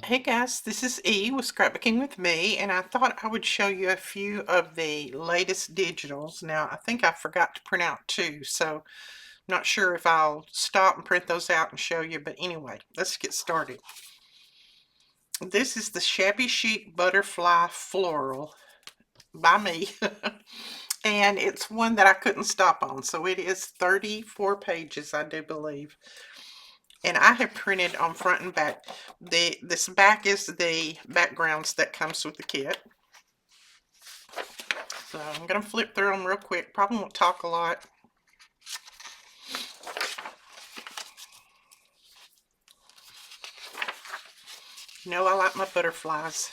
Hey guys, this is E with Scrapbooking with me, and I thought I would show you a few of the latest digitals. Now, I think I forgot to print out two, so I'm not sure if I'll stop and print those out and show you, but anyway, let's get started. This is the Shabby Chic Butterfly Floral by me, and it's one that I couldn't stop on, so it is 34 pages, I do believe. And I have printed on front and back. This back is the backgrounds that comes with the kit. So I'm going to flip through them real quick. Probably won't talk a lot. You know I like my butterflies.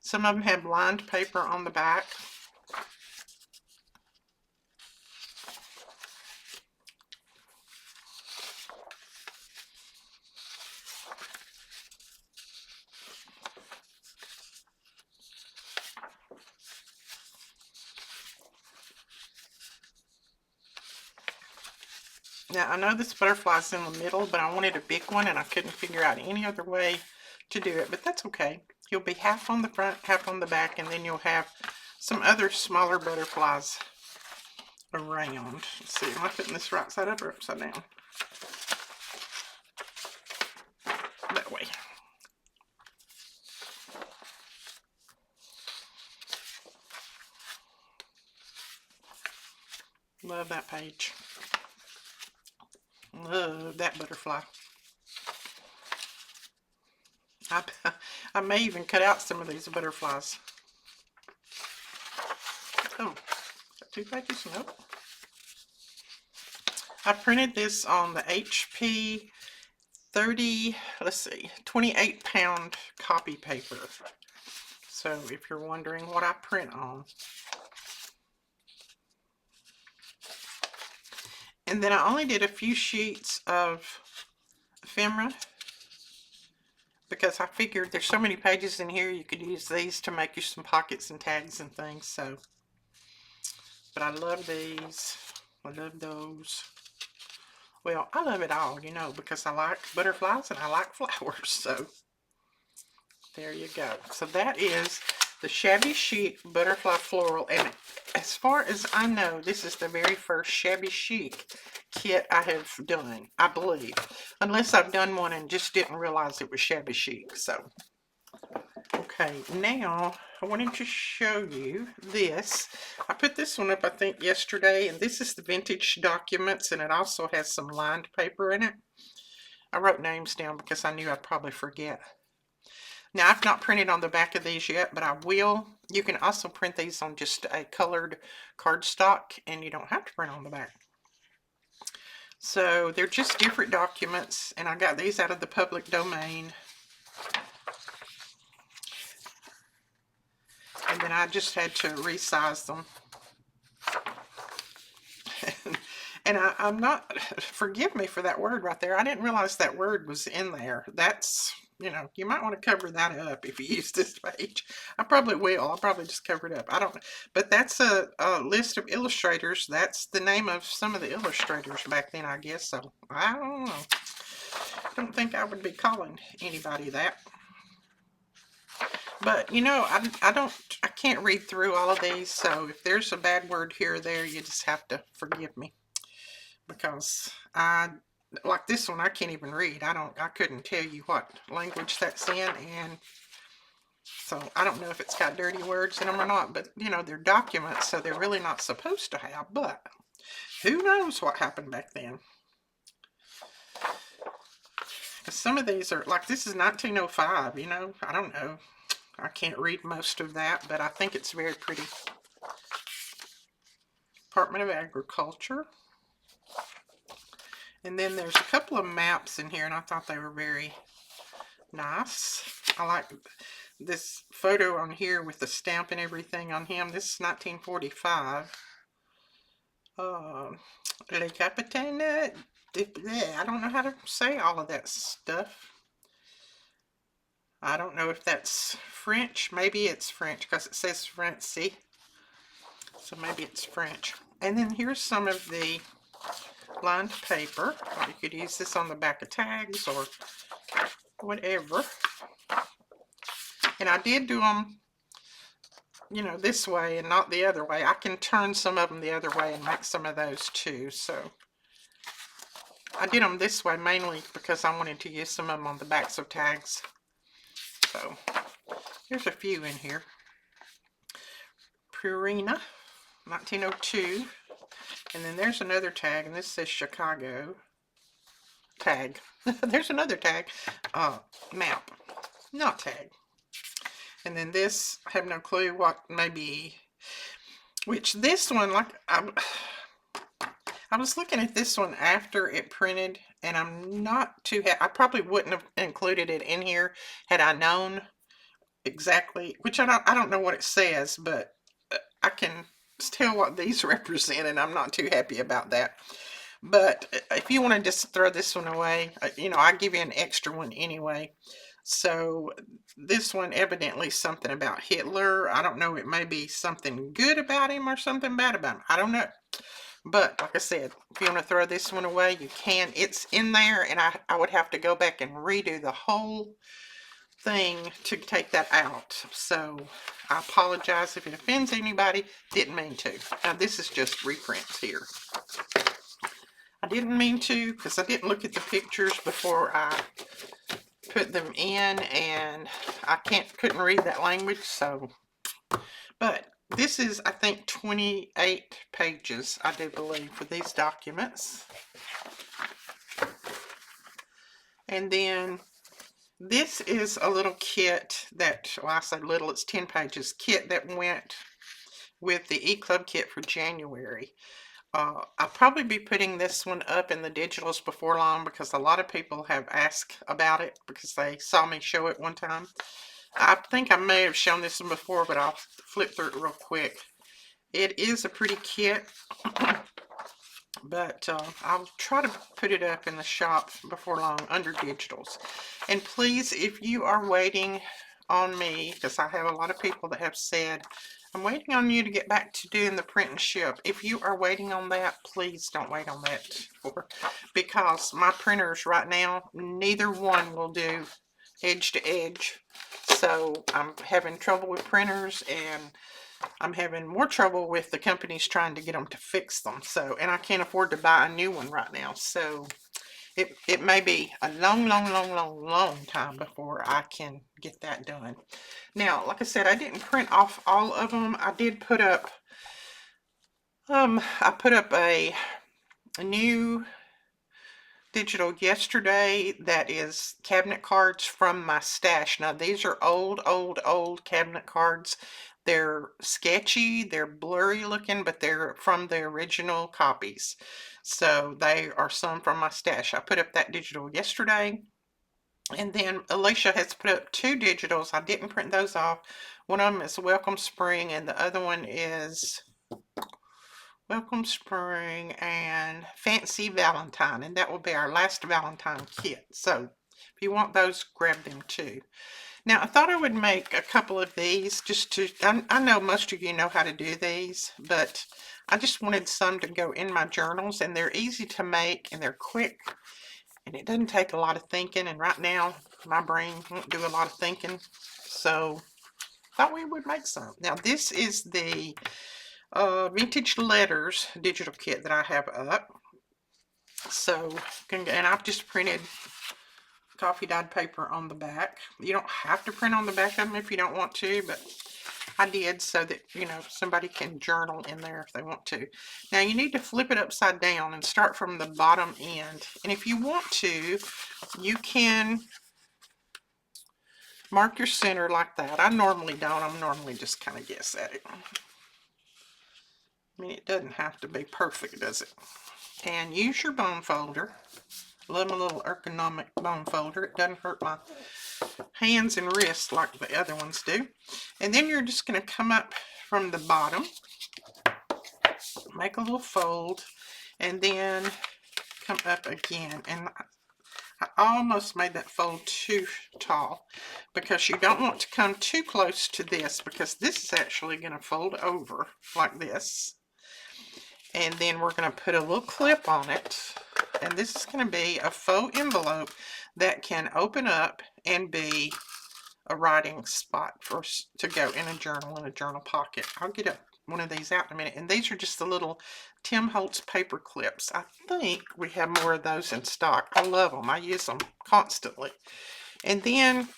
Some of them have lined paper on the back. Now, I know this butterfly's in the middle, but I wanted a big one, and I couldn't figure out any other way to do it, but that's okay. You'll be half on the front, half on the back, and then you'll have some other smaller butterflies around. Let's see, am I putting this right side up or upside down? That way. Love that page. Love that butterfly. I may even cut out some of these butterflies. Oh, two pages? Nope. I printed this on the HP 28-pound copy paper. So if you're wondering what I print on. And then I only did a few sheets of ephemera because I figured there's so many pages in here, you could use these to make you some pockets and tags and things. So, but I love these. I love those. Well, I love it all, you know, because I like butterflies and I like flowers. So there you go. So that is the Shabby Chic Butterfly Floral. And as far as I know, this is the very first Shabby Chic kit I have done, I believe. Unless I've done one and just didn't realize it was Shabby Chic. So, okay, now I wanted to show you this. I put this one up, I think, yesterday. And this is the vintage documents. And it also has some lined paper in it. I wrote names down because I knew I'd probably forget. Now, I've not printed on the back of these yet, but I will. You can also print these on just a colored cardstock, and you don't have to print on the back. So they're just different documents, and I got these out of the public domain. And then I just had to resize them. And I'm not, forgive me for that word right there. I didn't realize that word was in there. That's, you know, you might want to cover that up if you use this page. I probably will. I'll probably just cover it up. I don't know. But that's a list of illustrators. That's the name of some of the illustrators back then, I guess. So, I don't know. I don't think I would be calling anybody that. But, you know, I can't read through all of these. So, if there's a bad word here or there, you just have to forgive me. Because like this one, I can't even read. I couldn't tell you what language that's in, and so I don't know if it's got dirty words in them or not, but you know, they're documents, so they're really not supposed to have, but who knows what happened back then. Some of these are, like this is 1905, you know, I don't know. I can't read most of that, but I think it's very pretty. Department of Agriculture. And then there's a couple of maps in here, and I thought they were very nice. I like this photo on here with the stamp and everything on him. This is 1945. Le Capitaine, I don't know how to say all of that stuff. I don't know if that's French. Maybe it's French because it says Francie. So maybe it's French. And then here's some of the lined paper. Or you could use this on the back of tags or whatever. And I did do them, you know, this way and not the other way. I can turn some of them the other way and make some of those too. So I did them this way mainly because I wanted to use some of them on the backs of tags. So there's a few in here. Purina, 1902. And then there's another tag, and this says Chicago. Tag. There's another tag. Map. Not tag. And then this, I have no clue what maybe, which this one, like, I was looking at this one after it printed, and I'm not too I probably wouldn't have included it in here had I known exactly, which I don't know what it says, but I can tell what these represent, and I'm not too happy about that. But if you want to just throw this one away, you know, I give you an extra one anyway. So this one evidently something about Hitler. I don't know, it may be something good about him or something bad about him. I don't know. But like I said, if you want to throw this one away, you can. It's in there, and I would have to go back and redo the whole thing to take that out. So I apologize if it offends anybody. Didn't mean to. Now this is just reprints here. I didn't mean to because I didn't look at the pictures before I put them in, and I couldn't read that language. So, but this is, I think, 28 pages, I do believe, for these documents. And then this is a little kit that, well, I say little, it's 10 pages, kit that went with the e-club kit for January. I'll probably be putting this one up in the digitals before long because a lot of people have asked about it because they saw me show it one time. I think I may have shown this one before, but I'll flip through it real quick. It is a pretty kit, but I'll try to put it up in the shop before long under digitals. And please, if you are waiting on me, because I have a lot of people that have said, I'm waiting on you to get back to doing the print and ship. If you are waiting on that, please don't wait on that because my printers right now, neither one will do edge to edge. So I'm having trouble with printers, and I'm having more trouble with the companies trying to get them to fix them. So, and I can't afford to buy a new one right now. So it may be a long time before I can get that done. Now, like I said, I didn't print off all of them. I did put up, I put up a new digital yesterday that is cabinet cards from my stash. Now, these are old cabinet cards. They're sketchy, they're blurry looking, but they're from the original copies. So they are some from my stash. I put up that digital yesterday. And then Alicia has put up 2 digitals. I didn't print those off. One of them is Welcome Spring, and the other one is Welcome Spring and Fancy Valentine. And that will be our last Valentine kit. So if you want those, grab them too. Now, I thought I would make a couple of these just to, I know most of you know how to do these, but I just wanted some to go in my journals, and they're easy to make, and they're quick, and it doesn't take a lot of thinking, and right now, my brain won't do a lot of thinking, so I thought we would make some. Now, this is the Vintage Letters digital kit that I have up, so, and I've just printed coffee dyed paper on the back. You don't have to print on the back of them if you don't want to, but I did so that, you know, somebody can journal in there if they want to. Now you need to flip it upside down and start from the bottom end. And if you want to, you can mark your center like that. I normally don't. I'm normally just kind of guess at it. I mean, it doesn't have to be perfect, does it? And use your bone folder. Love my little ergonomic bone folder. It doesn't hurt my hands and wrists like the other ones do. And then you're just going to come up from the bottom, make a little fold, and then come up again. And I almost made that fold too tall because you don't want to come too close to this, because this is actually going to fold over like this. And then we're going to put a little clip on it. And this is going to be a faux envelope that can open up and be a writing spot to go in a journal pocket. I'll get one of these out in a minute. And these are just the little Tim Holtz paper clips. I think we have more of those in stock. I love them. I use them constantly. And then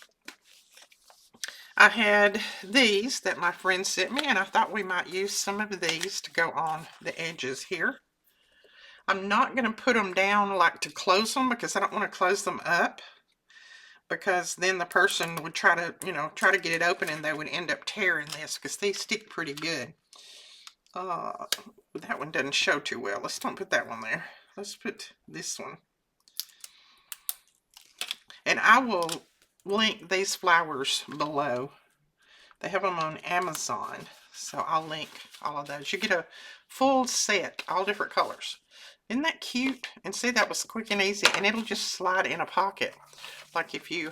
I had these that my friend sent me, and I thought we might use some of these to go on the edges here. I'm not going to put them down like to close them because I don't want to close them up, because then the person would try to, try to get it open and they would end up tearing this because they stick pretty good. That one doesn't show too well. Let's don't put that one there. Let's put this one. And I will link these flowers below. They have them on Amazon, so I'll link all of those. You get a full set, all different colors. Isn't that cute? And see, that was quick and easy, and it'll just slide in a pocket. Like if you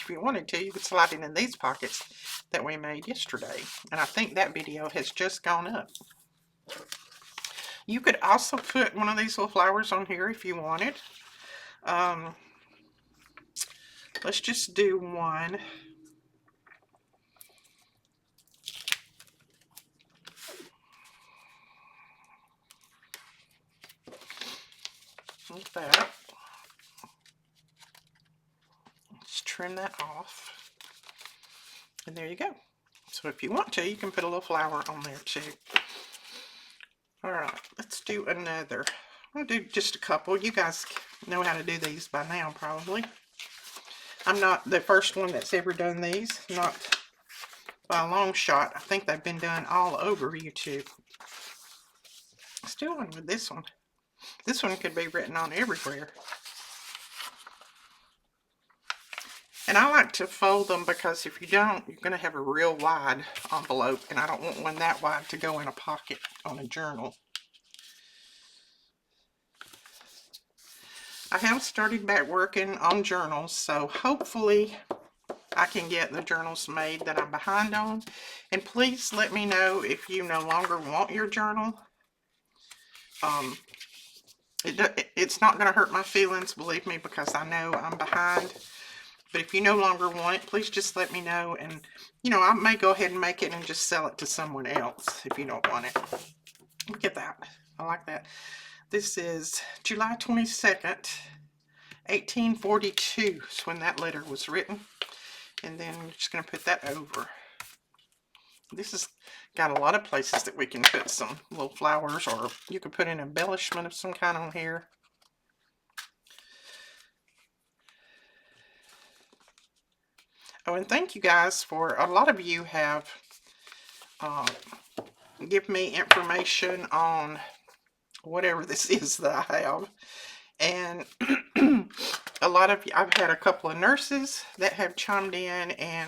wanted to, you could slide it in these pockets that we made yesterday. And I think that video has just gone up. You could also put one of these little flowers on here if you wanted. Let's just do one. Like that. Let's trim that off. And there you go. So if you want to, you can put a little flower on there too. Alright, let's do another. I'll do just a couple. You guys know how to do these by now, probably. I'm not the first one that's ever done these. Not by a long shot. I think they've been done all over YouTube. Let's do one with this one. This one could be written on everywhere. And I like to fold them because if you don't, you're going to have a real wide envelope. And I don't want one that wide to go in a pocket on a journal. I have started back working on journals, so hopefully I can get the journals made that I'm behind on. And please let me know if you no longer want your journal. It's not going to hurt my feelings, believe me, because I know I'm behind. But if you no longer want it, please just let me know. And, I may go ahead and make it and just sell it to someone else if you don't want it. Look at that. I like that. This is July 22nd, 1842 is when that letter was written. And then we're just going to put that over. This has got a lot of places that we can put some little flowers, or you could put an embellishment of some kind on here. Oh, and thank you guys for, a lot of you have given me information on whatever this is that I have. And a lot of you, I've had a couple of nurses that have chimed in and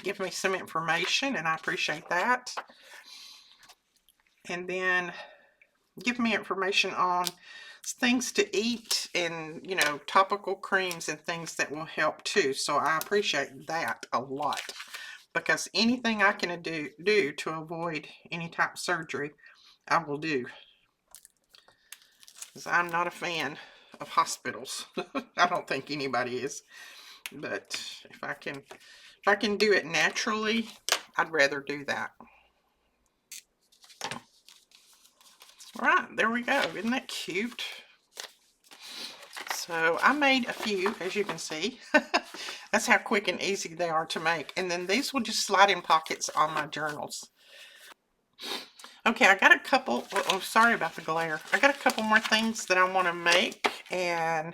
given me some information, and I appreciate that. And then give me information on things to eat and, topical creams and things that will help too. So I appreciate that a lot, because anything I can do to avoid any type of surgery, I will do. Because I'm not a fan of hospitals. I don't think anybody is. But if I can do it naturally, I'd rather do that. Alright, there we go. Isn't that cute? So I made a few, as you can see. That's how quick and easy they are to make. And then these will just slide in pockets on my journals. Okay, I got a couple, oh, sorry about the glare. I got a couple more things that I want to make, and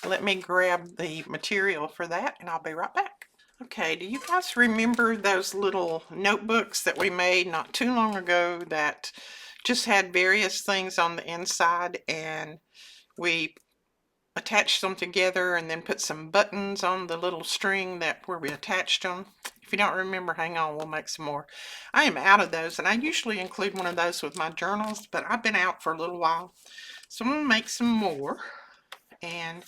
let me grab the material for that, and I'll be right back. Okay, do you guys remember those little notebooks that we made not too long ago that just had various things on the inside, and we attached them together and then put some buttons on the little string where we attached them? If you don't remember, hang on, we'll make some more. I am out of those, and I usually include one of those with my journals, but I've been out for a little while. So I'm going to make some more, and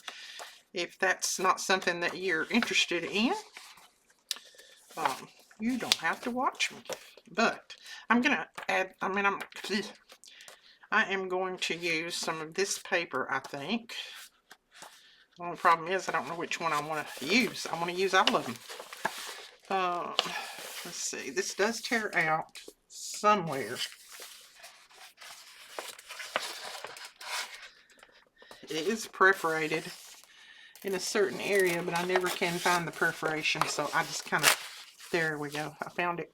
if that's not something that you're interested in, you don't have to watch me. But I'm going to add, I am going to use some of this paper, I think. The only problem is I don't know which one I want to use. I want to use all of them. Let's see. This does tear out somewhere. It is perforated in a certain area, but I never can find the perforation, so I just kind of, there we go. I found it.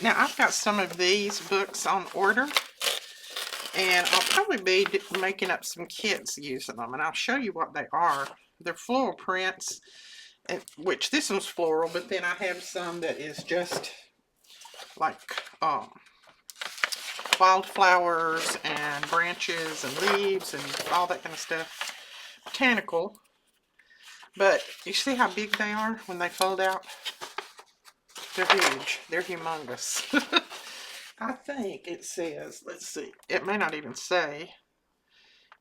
Now, I've got some of these books on order, and I'll probably be making up some kits using them, and I'll show you what they are. They're floral prints, which this one's floral, but then I have some that is just like wildflowers and branches and leaves and all that kind of stuff. Botanical. But you see how big they are when they fold out? They're huge. They're humongous. I think it says, let's see, it may not even say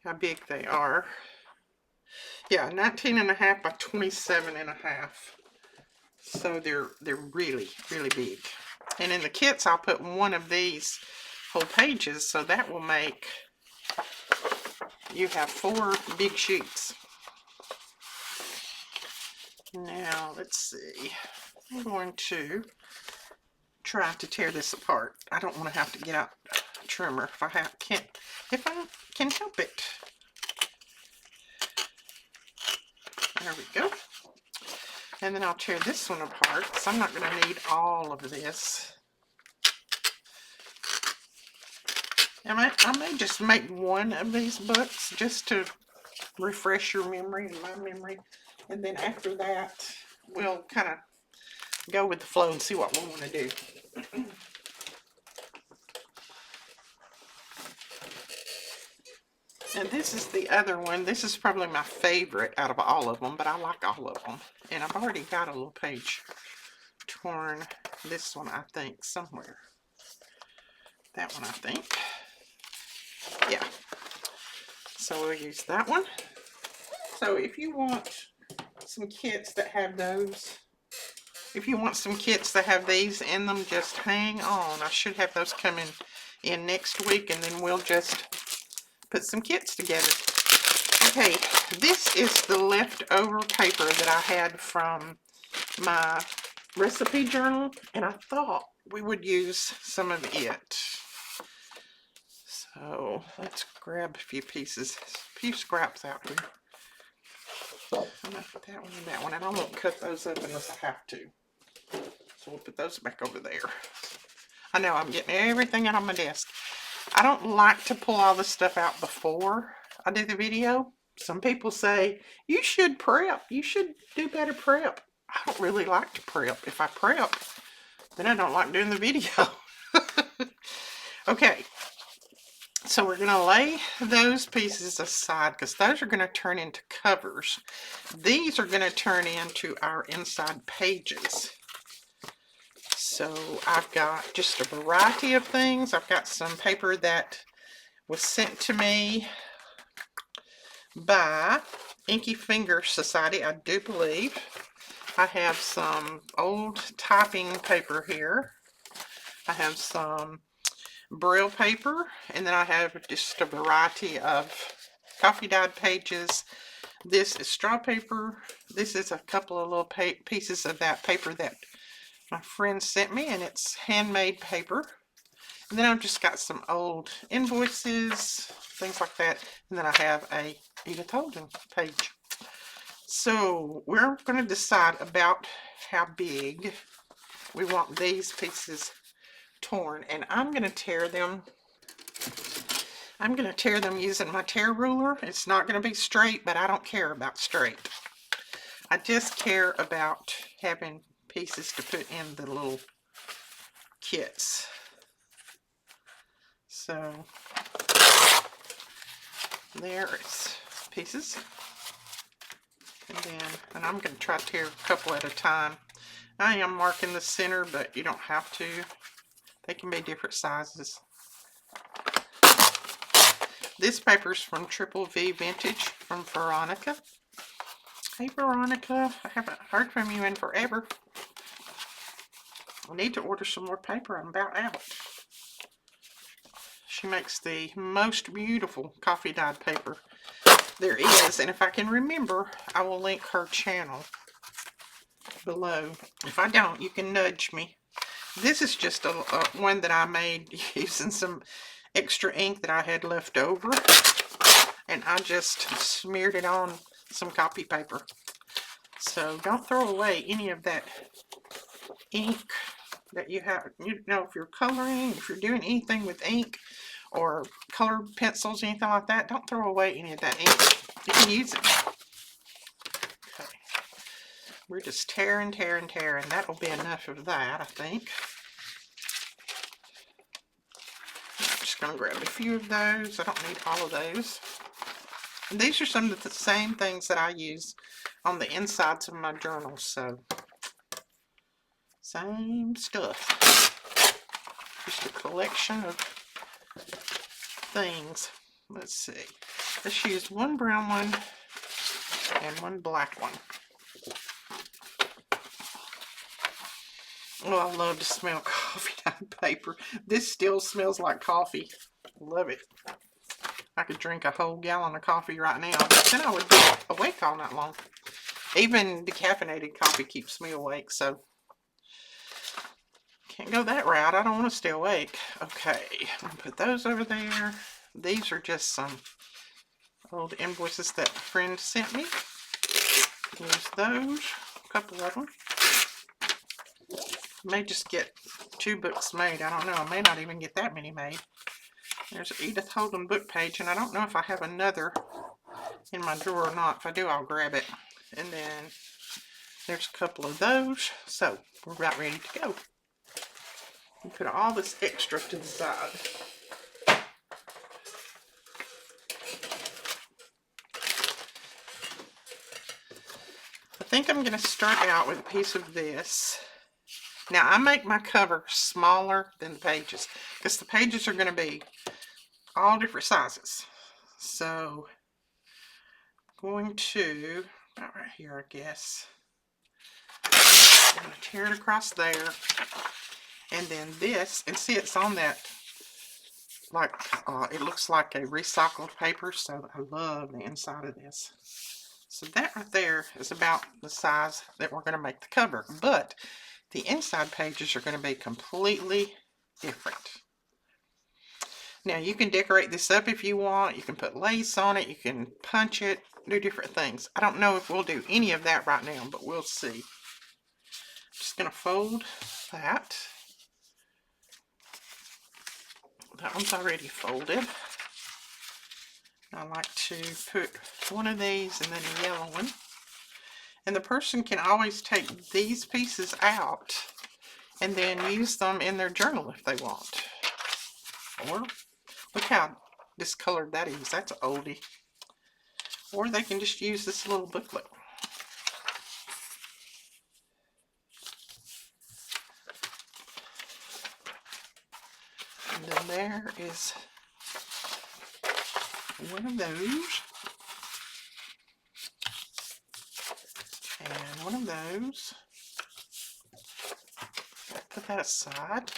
how big they are. Yeah, 19.5 by 27.5. So they're really, really big. And in the kits, I'll put one of these whole pages, so that will make, you have 4 big sheets. Now, let's see. I'm going to try to tear this apart. I don't want to have to get out a trimmer if I can help it. There we go. And then I'll tear this one apart, because I'm not going to need all of this. I may just make one of these books just to refresh your memory and my memory. And then after that, we'll kind of go with the flow and see what we want to do. And this is the other one. This is probably my favorite out of all of them, but I like all of them. And I've already got a little page torn. This one, I think, somewhere. That one, I think. Yeah. So we'll use that one. So if you want some kits that have those, if you want some kits that have these in them, just hang on. I should have those coming in next week, and then we'll just put some kits together. Okay, this is the leftover paper that I had from my recipe journal, and I thought we would use some of it. So let's grab a few pieces, a few scraps out here. I'm going to put that one and that one, and I won't cut those up unless I have to. So we'll put those back over there. I know I'm getting everything out on my desk. I don't like to pull all this stuff out before I do the video. Some people say, you should prep. You should do better prep. I don't really like to prep. If I prep, then I don't like doing the video. Okay. So we're going to lay those pieces aside, because those are going to turn into covers. These are going to turn into our inside pages. So I've got just a variety of things. I've got some paper that was sent to me by Inky Finger Society, I do believe. I have some old typing paper here. I have some Braille paper, and then I have just a variety of coffee dyed pages. This is straw paper. This is a couple of little pieces of that paper that my friend sent me, and it's handmade paper. And then I've just got some old invoices, things like that. And then I have a Edith Holden page. So we're going to decide about how big we want these pieces torn, and I'm going to tear them. I'm going to tear them using my tear ruler. It's not going to be straight, but I don't care about straight. I just care about having pieces to put in the little kits. So there is pieces. And I'm going to try to tear a couple at a time. I am marking the center, but you don't have to. They can be different sizes. This paper is from Triple V Vintage from Veronica. Hey Veronica, I haven't heard from you in forever. I need to order some more paper. I'm about out. She makes the most beautiful coffee dyed paper there is. And if I can remember, I will link her channel below. If I don't, you can nudge me. This is just a one that I made using some extra ink that I had left over. And I just smeared it on some copy paper. So don't throw away any of that ink that you have. You know, if you're coloring, if you're doing anything with ink or colored pencils, anything like that, don't throw away any of that ink. You can use it. Okay. We're just tearing. That will be enough of that, I think. I'm just going to grab a few of those. I don't need all of those. And these are some of the same things that I use on the insides of my journals, so same stuff. Just a collection of things. Let's see. Let's use one brown one and one black one. Oh, I love to smell coffee dyed paper. This still smells like coffee. Love it. I could drink a whole gallon of coffee right now, but then I would be awake all night long. Even decaffeinated coffee keeps me awake, so can't go that route. I don't want to stay awake. Okay, I'm going to put those over there. These are just some old invoices that a friend sent me. Use those, a couple of them. May just get 2 books made. I don't know. I may not even get that many made. There's an Edith Holden book page, and I don't know if I have another in my drawer or not. If I do, I'll grab it. And then there's a couple of those. So we're about ready to go. We put all this extra to the side. I think I'm going to start out with a piece of this. Now, I make my cover smaller than the pages because the pages are going to be all different sizes. So, I'm going to, about right here, I guess. I'm going to tear it across there. And then this, and see it's on that, like, it looks like a recycled paper, so I love the inside of this. So that right there is about the size that we're going to make the cover. But the inside pages are going to be completely different. Now you can decorate this up if you want. You can put lace on it. You can punch it. Do different things. I don't know if we'll do any of that right now, but we'll see. Just going to fold that. That one's already folded. I like to put one of these and then a yellow one. And the person can always take these pieces out and then use them in their journal if they want. Or, look how discolored that is. That's an oldie. Or they can just use this little booklet. And then there is one of those. And one of those. Put that aside.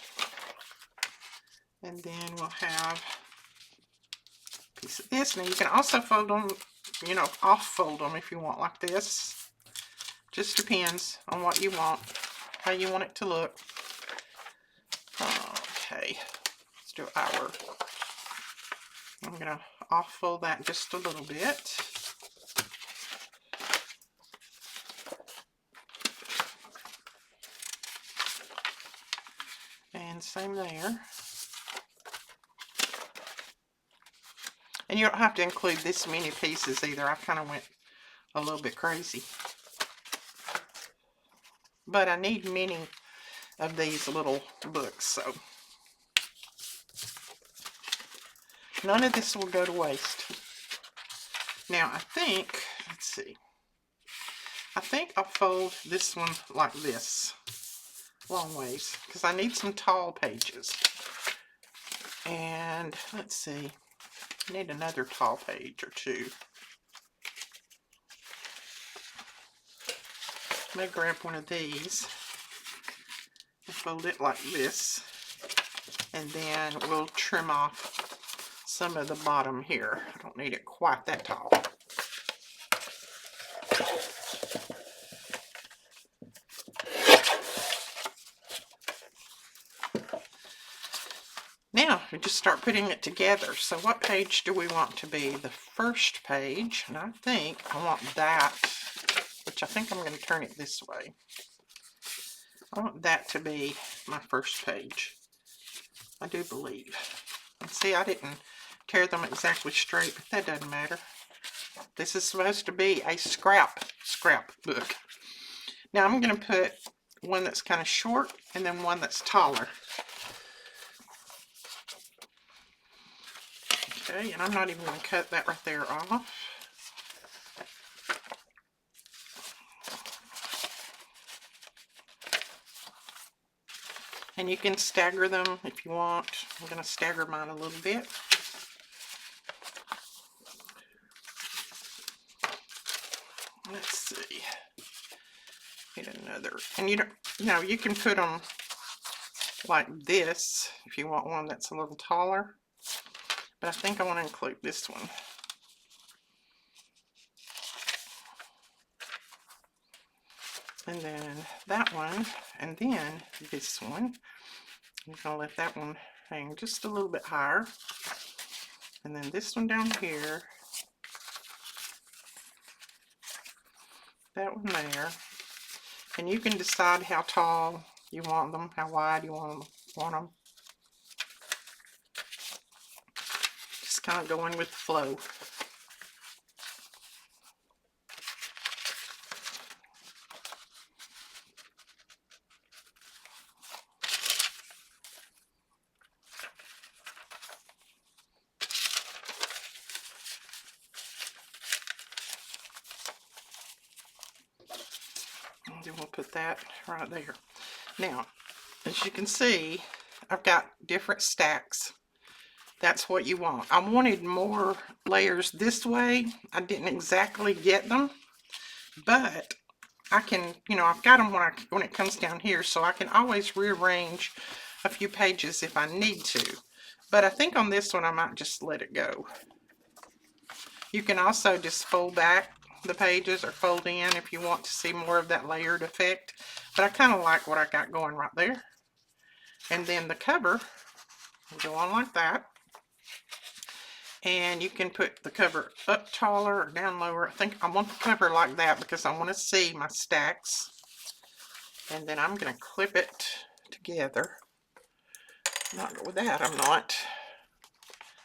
And then we'll have a piece of this. Now you can also fold them, you know, off-fold them if you want like this. Just depends on what you want, how you want it to look. Okay, let's do our. I'm going to off-fold that just a little bit. And same there. And you don't have to include this many pieces either. I kind of went a little bit crazy. But I need many of these little books, so none of this will go to waste. Now I think, let's see, I think I'll fold this one like this, long ways, because I need some tall pages. And let's see, I need another tall page or two. I'm going to grab one of these and fold it like this, and then we'll trim off some of the bottom here. I don't need it quite that tall. Now we just start putting it together. So what page do we want to be? The first page, and I think I want that, which I think I'm going to turn it this way. I want that to be my first page. I do believe. And see, I didn't tear them exactly straight, but that doesn't matter. This is supposed to be a scrap book. Now I'm going to put one that's kind of short and then one that's taller. Okay, and I'm not even going to cut that right there off. And you can stagger them if you want. I'm going to stagger mine a little bit. Let's see. Get another. And you don't, you can put them like this if you want one that's a little taller. But I think I want to include this one. And then that one, and then this one. I'm going to let that one hang just a little bit higher. And then this one down here. That one there. And you can decide how tall you want them, how wide you want them. Just kind of going with the flow. And then we'll put that right there. Now, as you can see, I've got different stacks. That's what you want. I wanted more layers this way. I didn't exactly get them, but I can, I've got them when it comes down here, so I can always rearrange a few pages if I need to. But I think on this one, I might just let it go. You can also just fold back the pages or fold in if you want to see more of that layered effect. But I kind of like what I got going right there. And then the cover will go on like that. And you can put the cover up taller or down lower. I think I want the cover like that because I want to see my stacks. And then I'm going to clip it together. Not with that, I'm not.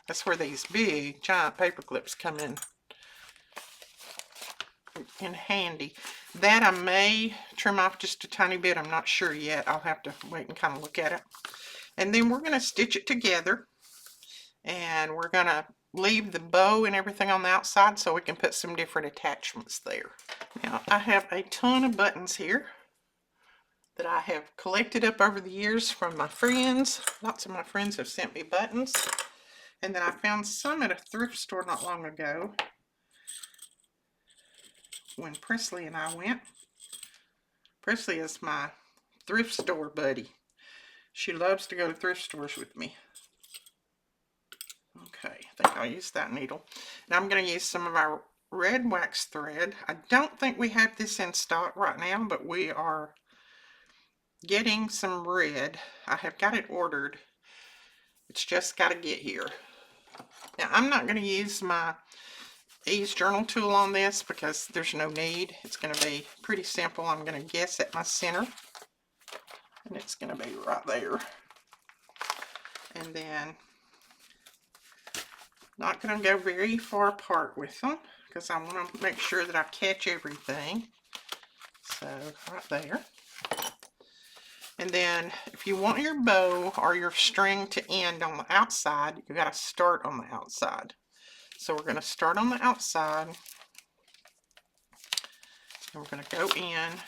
That's where these big, giant paper clips come in handy. That I may trim off just a tiny bit. I'm not sure yet. I'll have to wait and kind of look at it. And then we're going to stitch it together. And we're going to leave the bow and everything on the outside so we can put some different attachments there. Now, I have a ton of buttons here that I have collected up over the years from my friends. Lots of my friends have sent me buttons. And then I found some at a thrift store not long ago when Presley and I went. Presley is my thrift store buddy. She loves to go to thrift stores with me. Okay, I think I'll use that needle. Now I'm going to use some of our red wax thread. I don't think we have this in stock right now, but we are getting some red. I have got it ordered. It's just got to get here. Now I'm not going to use my ease journal tool on this because there's no need. It's going to be pretty simple. I'm going to guess at my center. And it's going to be right there. And then not going to go very far apart with them because I want to make sure that I catch everything. So right there. And then if you want your bow or your string to end on the outside, you got to start on the outside. So we're going to start on the outside. And we're going to go in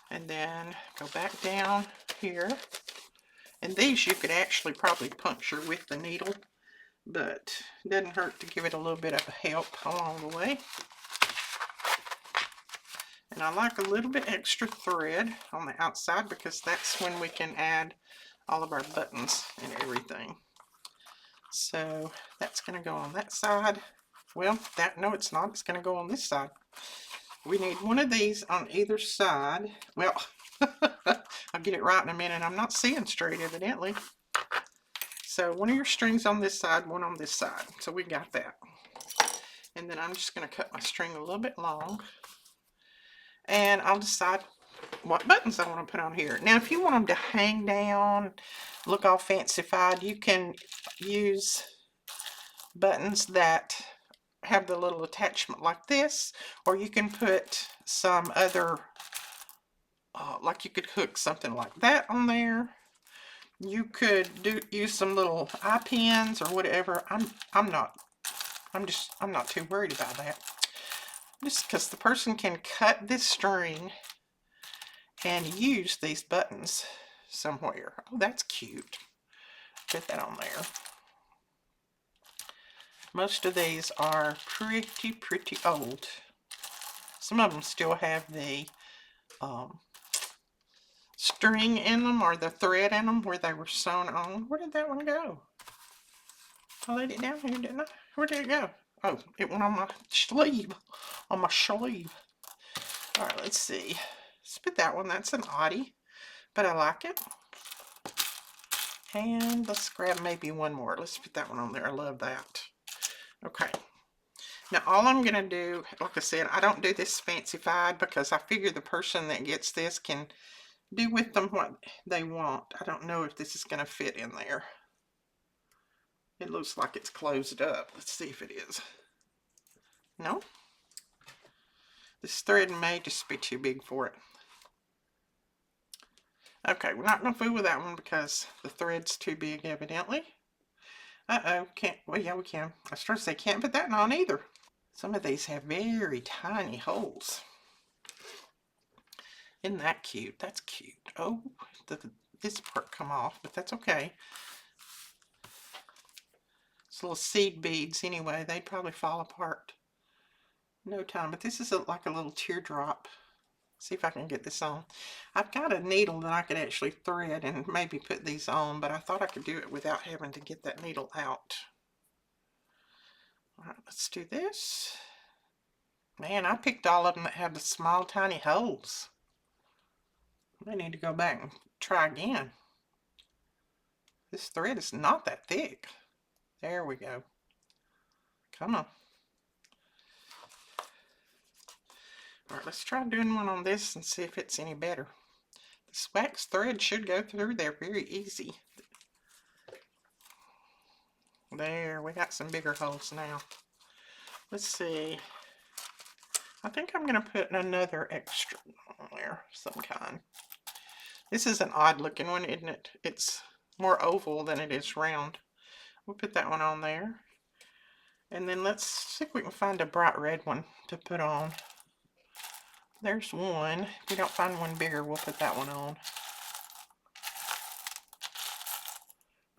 and then go back down here. And these you could actually probably puncture with the needle, but it doesn't hurt to give it a little bit of a help along the way. And I like a little bit extra thread on the outside because that's when we can add all of our buttons and everything. So that's going to go on that side. Well, no, it's not. It's going to go on this side. We need one of these on either side. Well, I'll get it right in a minute. I'm not seeing straight, evidently. So one of your strings on this side, one on this side. So we got that. And then I'm just going to cut my string a little bit long. And I'll decide what buttons I want to put on here. Now, if you want them to hang down, look all fancified, you can use buttons that have the little attachment like this, or you can put some other, like you could hook something like that on there. You could use some little eye pins or whatever. I'm not too worried about that. Just because the person can cut this string and use these buttons somewhere. Oh, that's cute. Put that on there. Most of these are pretty old. Some of them still have the string in them or the thread in them where they were sewn on. Where did that one go? I laid it down here, didn't I? Where did it go? Oh, it went on my sleeve. On my sleeve. Alright, let's see. Let's put that one. That's an oddie, but I like it. And let's grab maybe one more. Let's put that one on there. I love that. Okay. Now all I'm going to do, like I said, I don't do this fancified because I figure the person that gets this can do with them what they want. I don't know if this is going to fit in there. It looks like it's closed up. Let's see if it is. No? This thread may just be too big for it. Okay, we're not going to fool with that one because the thread's too big evidently. Uh-oh, can't, well yeah we can. I was trying to say can't put that on either. Some of these have very tiny holes. Isn't that cute? That's cute. Oh, this part come off, but that's okay. It's little seed beads anyway. They'd probably fall apart no time. But this is like a little teardrop. See if I can get this on. I've got a needle that I could actually thread and maybe put these on, but I thought I could do it without having to get that needle out. All right, let's do this. Man, I picked all of them that have the small, tiny holes. I need to go back and try again. This thread is not that thick. There we go. Come on. Alright, let's try doing one on this and see if it's any better. This wax thread should go through there very easy. There, we got some bigger holes now. Let's see. I think I'm going to put another extra on there, some kind. This is an odd looking one, isn't it? It's more oval than it is round. We'll put that one on there. And then let's see if we can find a bright red one to put on. There's one. If we don't find one bigger, we'll put that one on.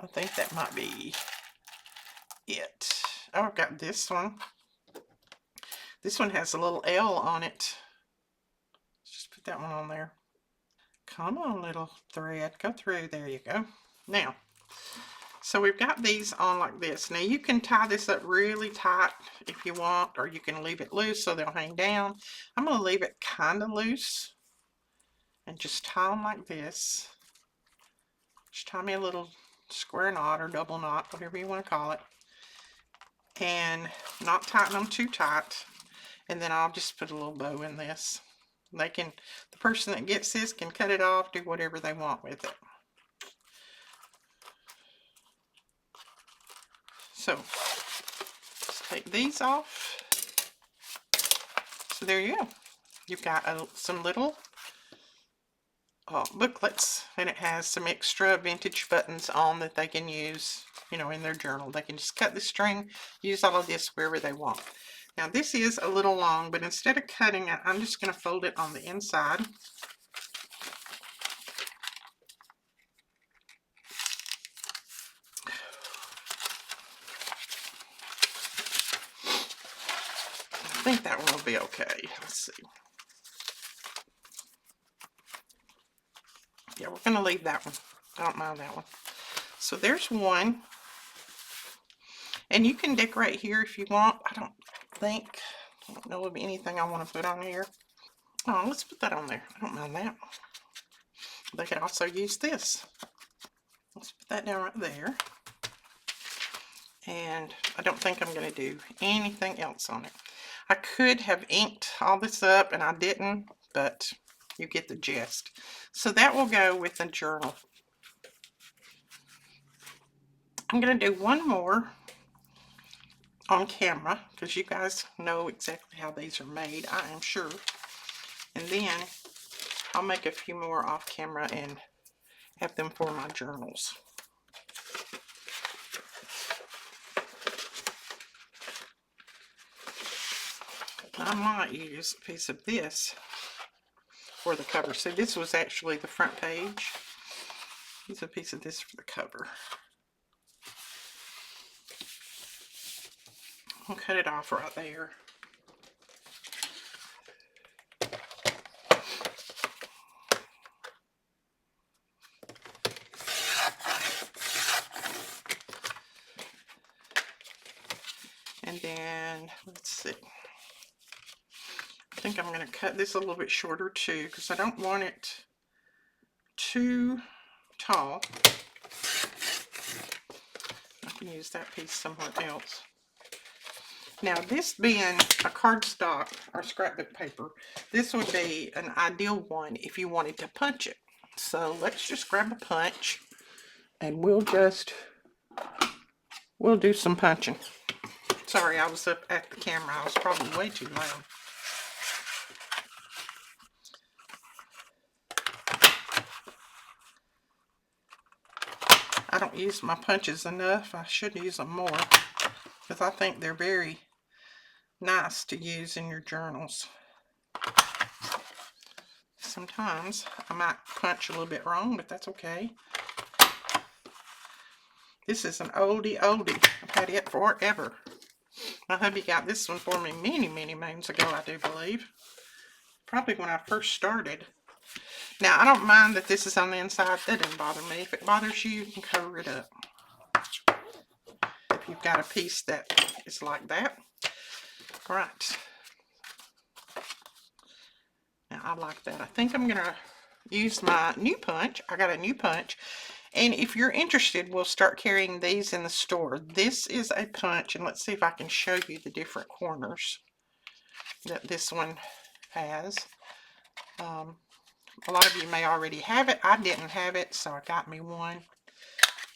I think that might be it. Oh, I've got this one. This one has a little L on it. Let's just put that one on there. Come on, little thread. Go through. There you go. Now, so we've got these on like this. Now, you can tie this up really tight if you want, or you can leave it loose so they'll hang down. I'm going to leave it kind of loose and just tie them like this. Just tie me a little square knot or double knot, whatever you want to call it. And not tighten them too tight. And then I'll just put a little bow in this. They can, the person that gets this can cut it off, do whatever they want with it. So, let's take these off. So there you go. You've got some little booklets, and it has some extra vintage buttons on that they can use, you know, in their journal. They can just cut the string, use all of this wherever they want. Now this is a little long, but instead of cutting it, I'm just going to fold it on the inside. I think that one will be okay. Let's see. Yeah, we're going to leave that one. I don't mind that one. So there's one. And you can decorate here if you want. I don't know of anything I want to put on here. Oh, let's put that on there. I don't mind that. They could also use this. Let's put that down right there. And I don't think I'm going to do anything else on it. I could have inked all this up and I didn't, but you get the gist. So that will go with the journal. I'm going to do one more on camera because you guys know exactly how these are made, I am sure. And then I'll make a few more off camera and have them for my journals. I might use a piece of this for the cover. So this was actually the front page. Use a piece of this for the cover. I'll cut it off right there. And then, let's see. I think I'm going to cut this a little bit shorter too, because I don't want it too tall. I can use that piece somewhere else. Now, this being a cardstock or scrapbook paper, this would be an ideal one if you wanted to punch it. So let's just grab a punch and we'll do some punching. Sorry, I was up at the camera. I was probably way too loud. I don't use my punches enough. I should use them more because I think they're very nice to use in your journals. Sometimes I might punch a little bit wrong, but that's okay. This is an oldie. I've had it forever. My hubby got this one for me many moons ago, I do believe. Probably when I first started. Now, I don't mind that this is on the inside. That doesn't bother me. If it bothers you, you can cover it up. If you've got a piece that is like that. Right. Now, I like that. I think I'm going to use my new punch. I got a new punch. And if you're interested, we'll start carrying these in the store. This is a punch, and let's see if I can show you the different corners that this one has. A lot of you may already have it. I didn't have it, so I got me one.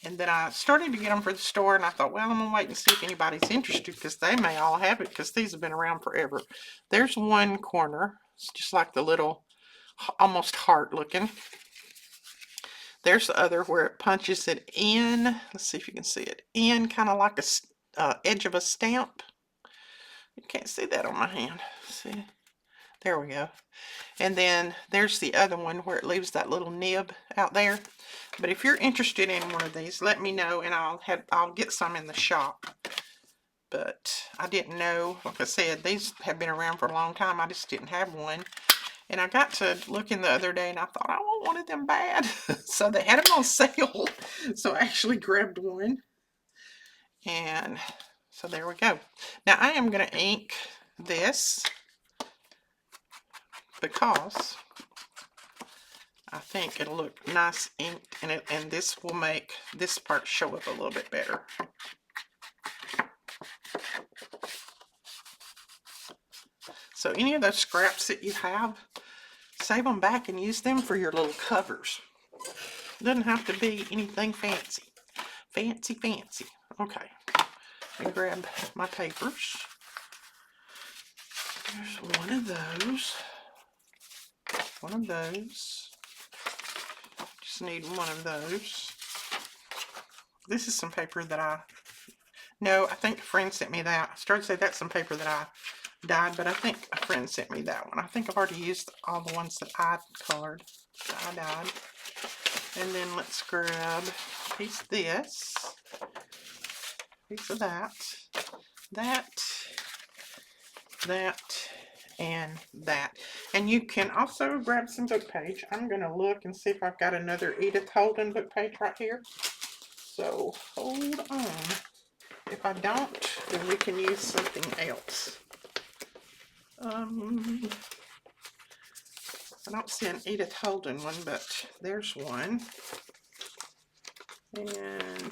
And then I started to get them for the store, and I thought, well, I'm going to wait and see if anybody's interested, because they may all have it, because these have been around forever. There's one corner. It's just like the little, almost heart looking. There's the other where it punches it in. Let's see if you can see it. In, kind of like a edge of a stamp. You can't see that on my hand. See? There we go. And then there's the other one where it leaves that little nib out there. But if you're interested in one of these, let me know and I'll get some in the shop. But I didn't know, like I said, these have been around for a long time. I just didn't have one. And I got to looking the other day and I thought, I want one of them bad. So they had them on sale. So I actually grabbed one. And so there we go. Now I am going to ink this because I think it'll look nice inked in it, and this will make this part show up a little bit better. So any of those scraps that you have, save them back and use them for your little covers. It doesn't have to be anything fancy. Fancy. Okay. Let me grab my papers. There's one of those. One of those. Just need one of those. This is some paper that I think a friend sent me that. I started to say that's some paper that I dyed, but I think a friend sent me that one. I think I've already used all the ones that I colored, that I dyed. And then let's grab a piece of this, piece of that, and that. And you can also grab some book page. I'm going to look and see if I've got another Edith Holden book page right here. So hold on. If if I don't, then we can use something else. I don't see an Edith Holden one, but there's one. And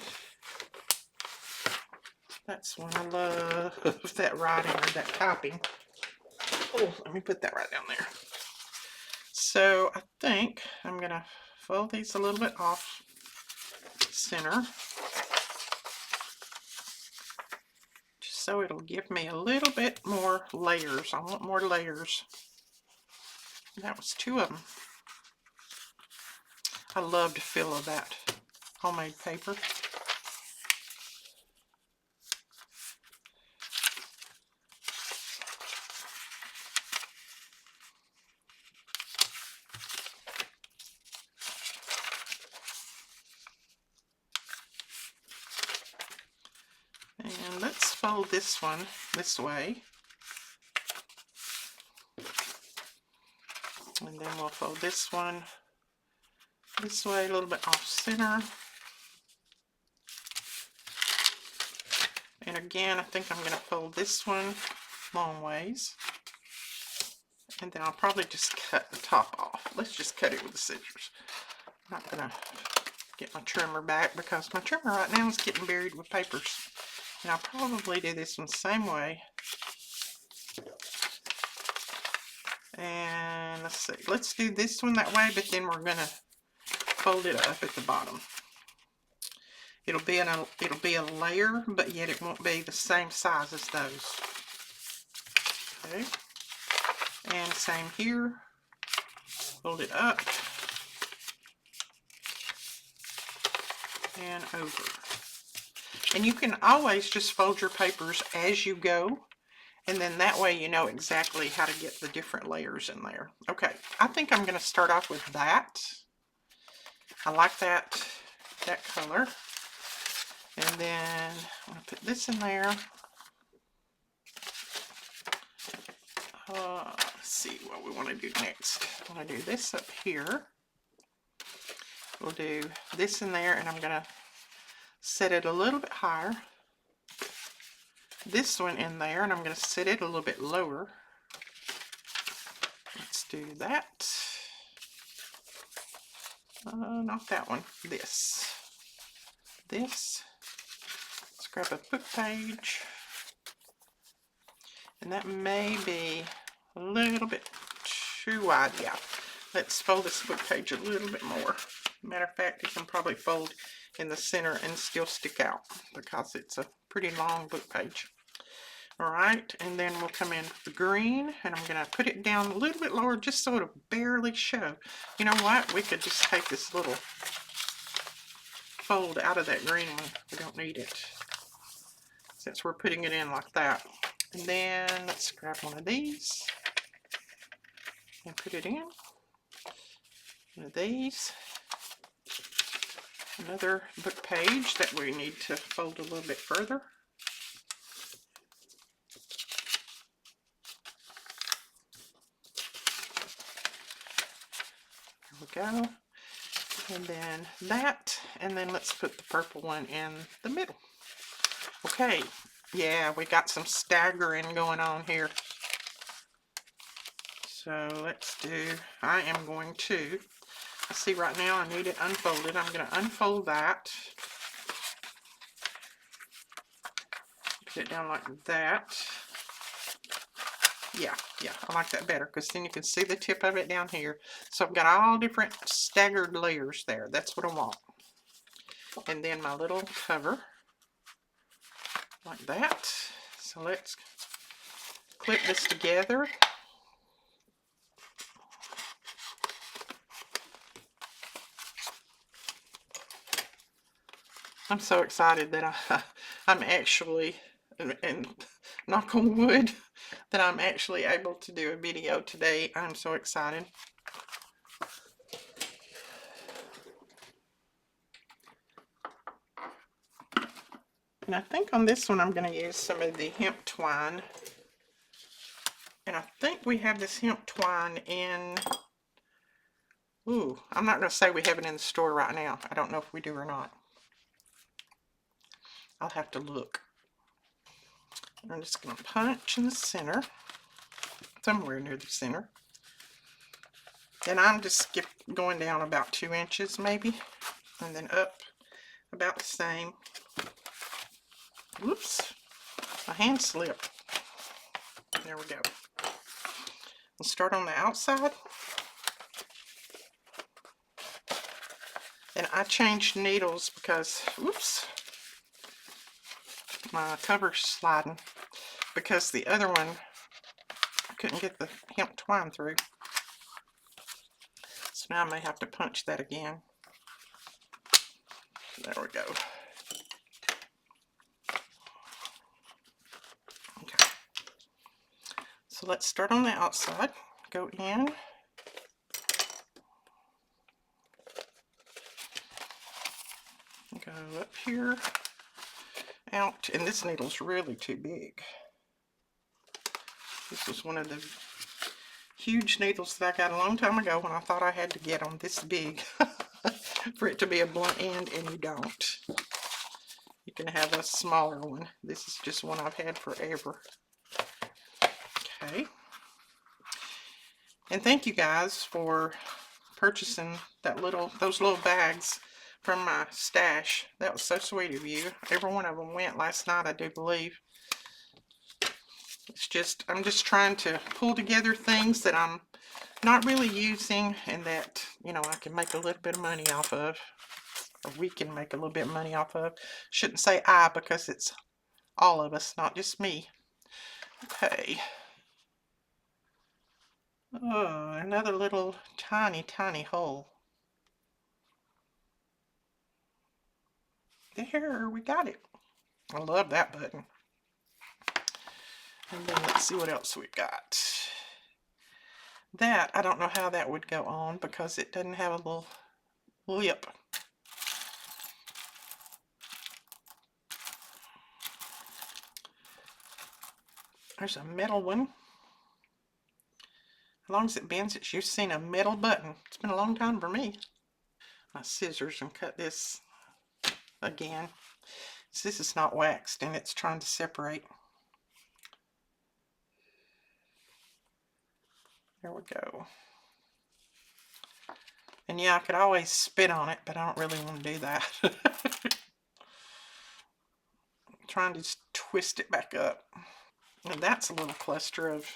that's one. I love that writing or that typing. Oh, let me put that right down there. So I think I'm going to fold these a little bit off center, just so it'll give me a little bit more layers. I want more layers. That was 2 of them. I love the feel of that homemade paper. And let's fold this one this way. And then we'll fold this one this way, a little bit off center. And again, I think I'm going to fold this one long ways. And then I'll probably just cut the top off. Let's just cut it with the scissors. I'm not going to get my trimmer back because my trimmer right now is getting buried with papers. And I'll probably do this one the same way. And let's see, let's do this one that way, but then we're going to fold it up at the bottom. It'll be a layer, but yet it won't be the same size as those. Okay. And same here. Fold it up and over. And you can always just fold your papers as you go, and then that way you know exactly how to get the different layers in there. Okay, I think I'm going to start off with that. I like that color. And then I'm going to put this in there. Let's see what we want to do next. I want to do this up here. We'll do this in there, and I'm going to set it a little bit higher. This one in there, and I'm going to set it a little bit lower. Let's do that. Not that one. This. Let's grab a book page. And that may be a little bit too wide. Yeah. Let's fold this book page a little bit more. Matter of fact, it can probably fold in the center and still stick out because it's a pretty long book page. Alright, and then we'll come in with the green, and I'm going to put it down a little bit lower just so it'll barely show. You know what? We could just take this little fold out of that green one. We don't need it since we're putting it in like that. And then let's grab one of these and put it in. One of these. Another book page that we need to fold a little bit further. There we go. And then that, and then let's put the purple one in the middle. Okay, yeah, we got some staggering going on here. So let's do, I am going to, see right now I need it unfolded. I'm going to unfold that. Put it down like that. Yeah, I like that better because then you can see the tip of it down here. So I've got all different staggered layers there. That's what I want. And then my little cover like that. So let's clip this together. I'm so excited that I'm actually, and knock on wood, that I'm actually able to do a video today. I'm so excited. And I think on this one I'm going to use some of the hemp twine. And I think we have this hemp twine in, ooh, I'm not going to say we have it in the store right now. I don't know if we do or not. I'll have to look. I'm just going to punch in the center, somewhere near the center. And I'm just going down about 2 inches maybe, and then up about the same. Whoops, my hand slipped. There we go. We'll start on the outside. And I changed needles because, whoops, my cover's sliding, because the other one, I couldn't get the hemp twine through. So now I may have to punch that again. There we go. Okay. So let's start on the outside. Go in. Go up here, out, and this needle's really too big. This was one of the huge needles that I got a long time ago when I thought I had to get them this big for it to be a blunt end, and you don't. You can have a smaller one. This is just one I've had forever. Okay. And thank you guys for purchasing those little bags from my stash. That was so sweet of you. Every one of them went last night, I do believe. It's just, I'm just trying to pull together things that I'm not really using and that, you know, I can make a little bit of money off of, or we can make a little bit of money off of. Shouldn't say I, because it's all of us, not just me. Okay. Oh, another little tiny, tiny hole. There, we got it. I love that button. And then let's see what else we got. That, I don't know how that would go on because it doesn't have a little lip. There's a metal one. As long as it bends, it's you've seen a metal button. It's been a long time for me. My scissors and cut this again. So this is not waxed and it's trying to separate. There we go. And yeah, I could always spit on it, but I don't really want to do that. I'm trying to just twist it back up. And that's a little cluster of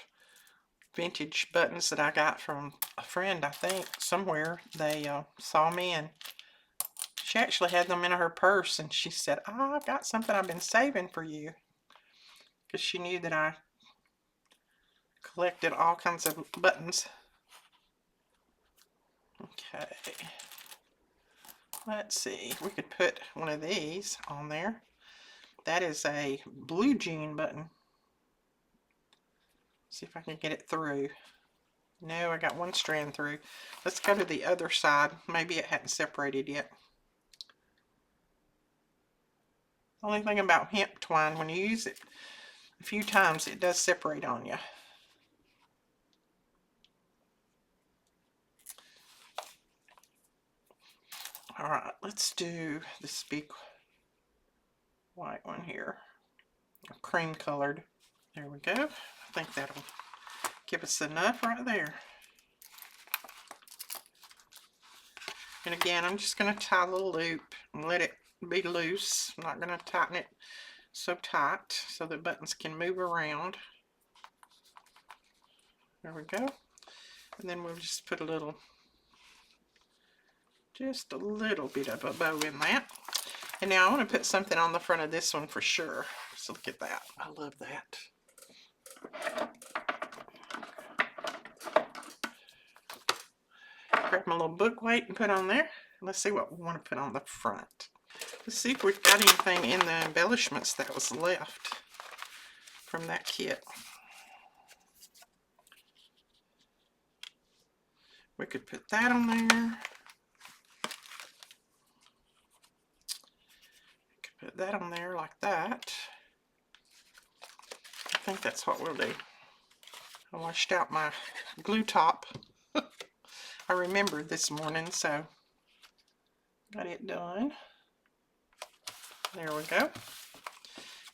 vintage buttons that I got from a friend, I think, somewhere. They saw me, and she actually had them in her purse, and she said, oh, I've got something I've been saving for you. Because she knew that I collected all kinds of buttons. Okay. Let's see. We could put one of these on there. That is a blue jean button. See if I can get it through. No, I got one strand through. Let's go to the other side. Maybe it hadn't separated yet. The only thing about hemp twine, when you use it a few times, it does separate on you. Alright, let's do this big white one here. Cream colored. There we go. I think that'll give us enough right there. And again, I'm just going to tie a little loop and let it be loose. I'm not going to tighten it so tight so the buttons can move around. There we go. And then we'll just put just a little bit of a bow in that. And now I want to put something on the front of this one for sure. So look at that. I love that. Grab my little book weight and put on there. Let's see what we want to put on the front. Let's see if we've got anything in the embellishments that was left from that kit. We could put that on there. Put that on there like that. I think that's what we'll do. I washed out my glue top. I remembered this morning, so got it done. There we go.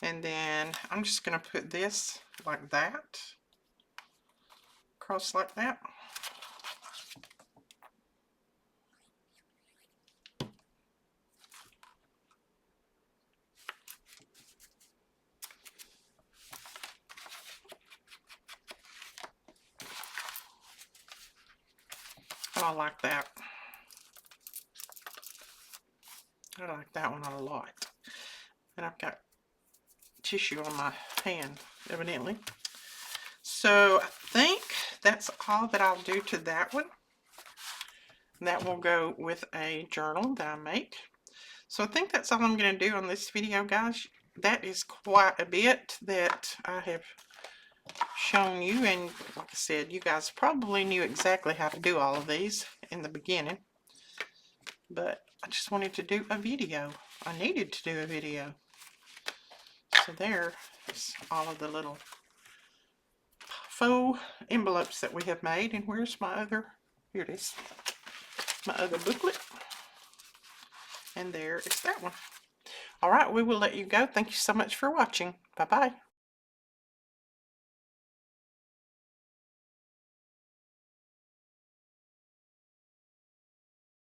And then I'm just going to put this like that, across like that. I like that. I like that one a lot. And I've got tissue on my hand, evidently. So I think that's all that I'll do to that one. That will go with a journal that I make. So I think that's all I'm going to do on this video, guys. That is quite a bit that I have shown you, and like I said, you guys probably knew exactly how to do all of these in the beginning, but I just wanted to do a video. I needed to do a video. So there's all of the little faux envelopes that we have made. And where's my other, here it is, my other booklet, and there is that one. All right, we will let you go. Thank you so much for watching. Bye bye.